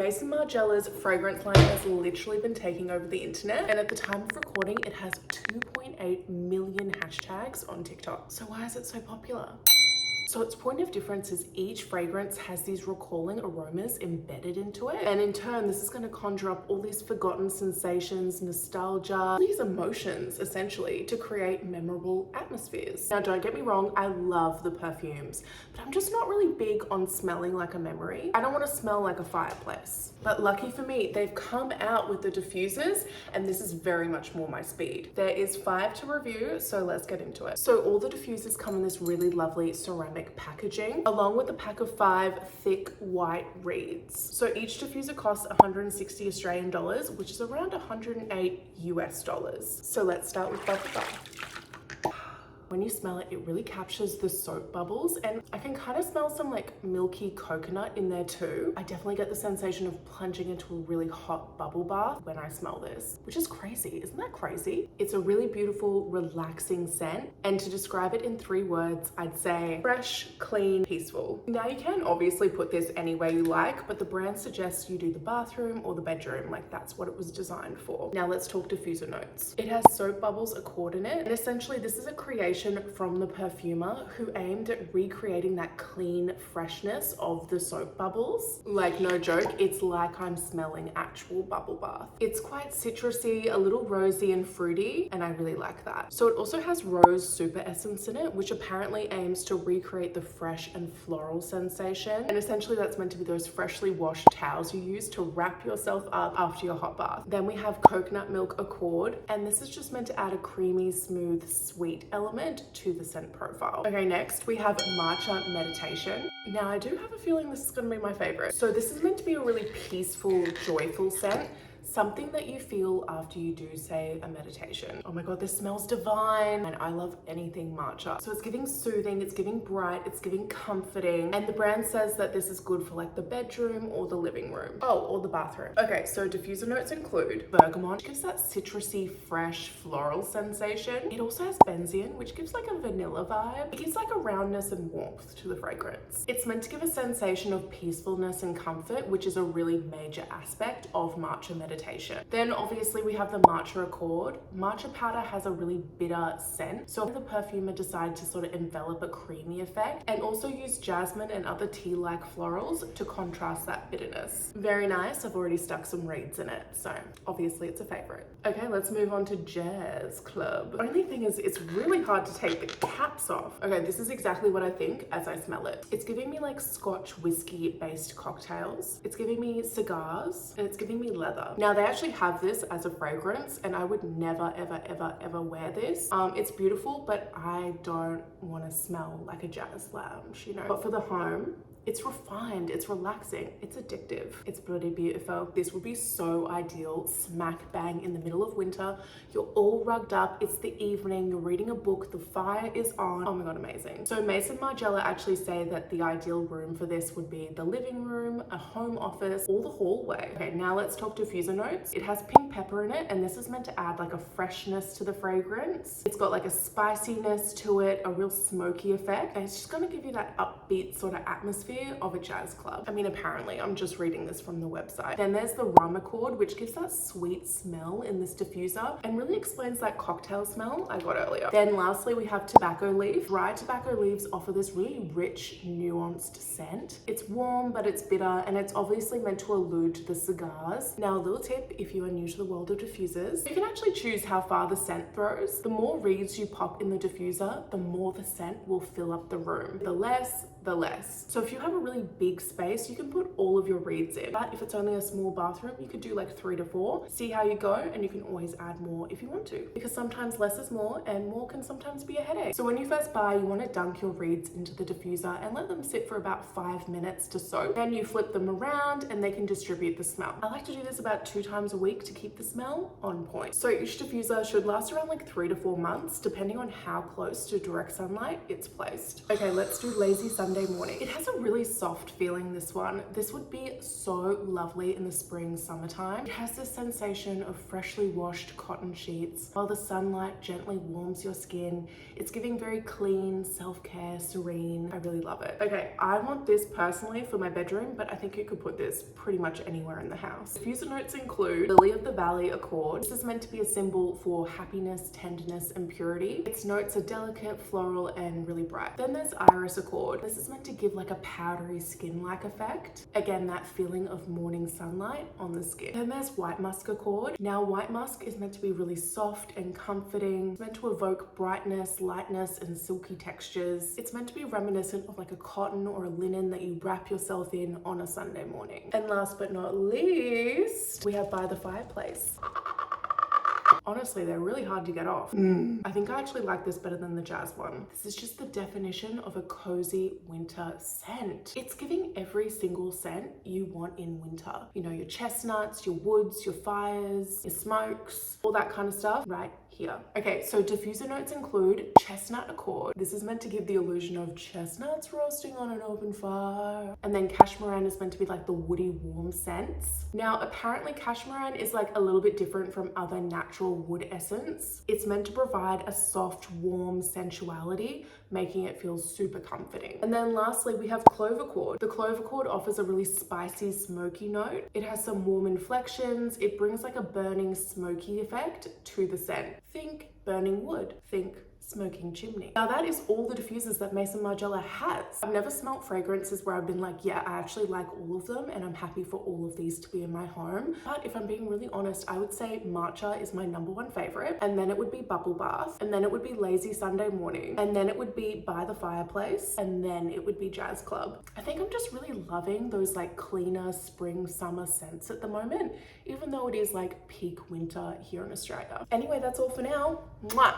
Maison Margiela's fragrance line has literally been taking over the internet, and at the time of recording, it has 2.8 million hashtags on TikTok. So why is it so popular? So its point of difference is each fragrance has these recalling aromas embedded into it. And in turn, this is going to conjure up all these forgotten sensations, nostalgia, these emotions essentially to create memorable atmospheres. Now, don't get me wrong, I love the perfumes, but I'm just not really big on smelling like a memory. I don't want to smell like a fireplace. But lucky for me, they've come out with the diffusers, and this is very much more my speed. There is 5 to review, so let's get into it. So all the diffusers come in this really lovely ceramic packaging, along with a pack of 5 thick white reeds. So each diffuser costs 160 Australian dollars, which is around 108 US dollars. So let's start with bubble bath. When you smell it, it really captures the soap bubbles, and I can kind of smell some like milky coconut in there too. I definitely get the sensation of plunging into a really hot bubble bath when I smell this, which is crazy. Isn't that crazy? It's a really beautiful, relaxing scent, and to describe it in 3 words, I'd say fresh, clean, peaceful. Now you can obviously put this anywhere you like, but the brand suggests you do the bathroom or the bedroom, like that's what it was designed for. Now let's talk diffuser notes. It has soap bubbles accord in it, and essentially this is a creation from the perfumer who aimed at recreating that clean freshness of the soap bubbles. Like, no joke, it's like I'm smelling actual bubble bath. It's quite citrusy, a little rosy and fruity, and I really like that. So it also has rose super essence in it, which apparently aims to recreate the fresh and floral sensation. And essentially that's meant to be those freshly washed towels you use to wrap yourself up after your hot bath. Then we have coconut milk accord, and this is just meant to add a creamy, smooth, sweet element to the scent profile. Okay, next we have matcha meditation. Now I do have a feeling this is going to be my favorite. So this is meant to be a really peaceful, joyful scent. Something that you feel after you do, say, a meditation. Oh my God, this smells divine. And I love anything matcha. So it's giving soothing, it's giving bright, it's giving comforting. And the brand says that this is good for like the bedroom or the living room. Oh, or the bathroom. Okay, so diffuser notes include bergamot, which gives that citrusy, fresh, floral sensation. It also has benzoin, which gives like a vanilla vibe. It gives like a roundness and warmth to the fragrance. It's meant to give a sensation of peacefulness and comfort, which is a really major aspect of matcha meditation. Then obviously we have the matcha accord. Matcha powder has a really bitter scent, so the perfumer decided to sort of envelop a creamy effect and also use jasmine and other tea-like florals to contrast that bitterness. Very nice. I've already stuck some reeds in it, so obviously it's a favorite. Okay, let's move on to Jazz Club. The only thing is it's really hard to take the caps off. Okay, this is exactly what I think as I smell it. It's giving me like Scotch whiskey based cocktails. It's giving me cigars, and it's giving me leather. Now they actually have this as a fragrance, and I would never, ever, ever, ever wear this. It's beautiful, but I don't want to smell like a jazz lounge, you know. But for the home, it's refined, it's relaxing, it's addictive, it's bloody beautiful. This would be so ideal, smack bang in the middle of winter. You're all rugged up, it's the evening, you're reading a book, the fire is on. Oh my God, amazing. So Maison Margiela actually say that the ideal room for this would be the living room, a home office, or the hallway. Okay, now let's talk diffuser notes. It has pink pepper in it, and this is meant to add like a freshness to the fragrance. It's got like a spiciness to it, a real smoky effect, and it's just gonna give you that upbeat sort of atmosphere of a jazz club. I mean, apparently, I'm just reading this from the website. Then there's the rum accord, which gives that sweet smell in this diffuser and really explains that cocktail smell I got earlier. Then lastly, we have tobacco leaf. Dry tobacco leaves offer this really rich, nuanced scent. It's warm, but it's bitter, and it's obviously meant to allude to the cigars. Now, a little tip, if you are new to the world of diffusers, you can actually choose how far the scent throws. The more reeds you pop in the diffuser, the more the scent will fill up the room. The less, the less. So if you have a really big space, you can put all of your reeds in. But if it's only a small bathroom, you could do like 3 to 4. See how you go, and you can always add more if you want to. Because sometimes less is more, and more can sometimes be a headache. So when you first buy, you want to dunk your reeds into the diffuser and let them sit for about 5 minutes to soak. Then you flip them around and they can distribute the smell. I like to do this about 2 times a week to keep the smell on point. So each diffuser should last around like 3 to 4 months, depending on how close to direct sunlight it's placed. Okay, let's do Lazy Sunday Morning. It has a really soft feeling, this one. This would be so lovely in the spring, summertime. It has this sensation of freshly washed cotton sheets while the sunlight gently warms your skin. It's giving very clean, self-care, serene. I really love it. Okay, I want this personally for my bedroom, but I think you could put this pretty much anywhere in the house. Diffuser notes include Lily of the Valley accord. This is meant to be a symbol for happiness, tenderness, and purity. Its notes are delicate, floral, and really bright. Then there's Iris accord. This is meant to give like a powdery skin-like effect. Again, that feeling of morning sunlight on the skin. Then there's White Musk accord. Now, white musk is meant to be really soft and comforting. It's meant to evoke brightness, lightness, and silky textures. It's meant to be reminiscent of like a cotton or a linen that you wrap yourself in on a Sunday morning. And last but not least, we have By the Fireplace. Honestly, they're really hard to get off. I think I actually like this better than the Jazz one. This is just the definition of a cozy winter scent. It's giving every single scent you want in winter. You know, your chestnuts, your woods, your fires, your smokes, all that kind of stuff right here. Okay, so diffuser notes include chestnut accord. This is meant to give the illusion of chestnuts roasting on an open fire. And then cashmeran is meant to be like the woody warm scents. Now, apparently cashmeran is like a little bit different from other natural wood essence. It's meant to provide a soft, warm sensuality, making it feel super comforting. And then lastly, we have clove accord. The clove accord offers a really spicy, smoky note. It has some warm inflections. It brings like a burning, smoky effect to the scent. Think burning wood. Think smoking chimney. Now that is all the diffusers that Maison Margiela has. I've never smelt fragrances where I've been like, yeah, I actually like all of them and I'm happy for all of these to be in my home. But if I'm being really honest, I would say matcha is my #1 favorite, and then it would be bubble bath, and then it would be Lazy Sunday Morning, and then it would be By the Fireplace, and then it would be Jazz Club. I think I'm just really loving those like cleaner spring summer scents at the moment, even though it is like peak winter here in Australia. Anyway, that's all for now. Mwah!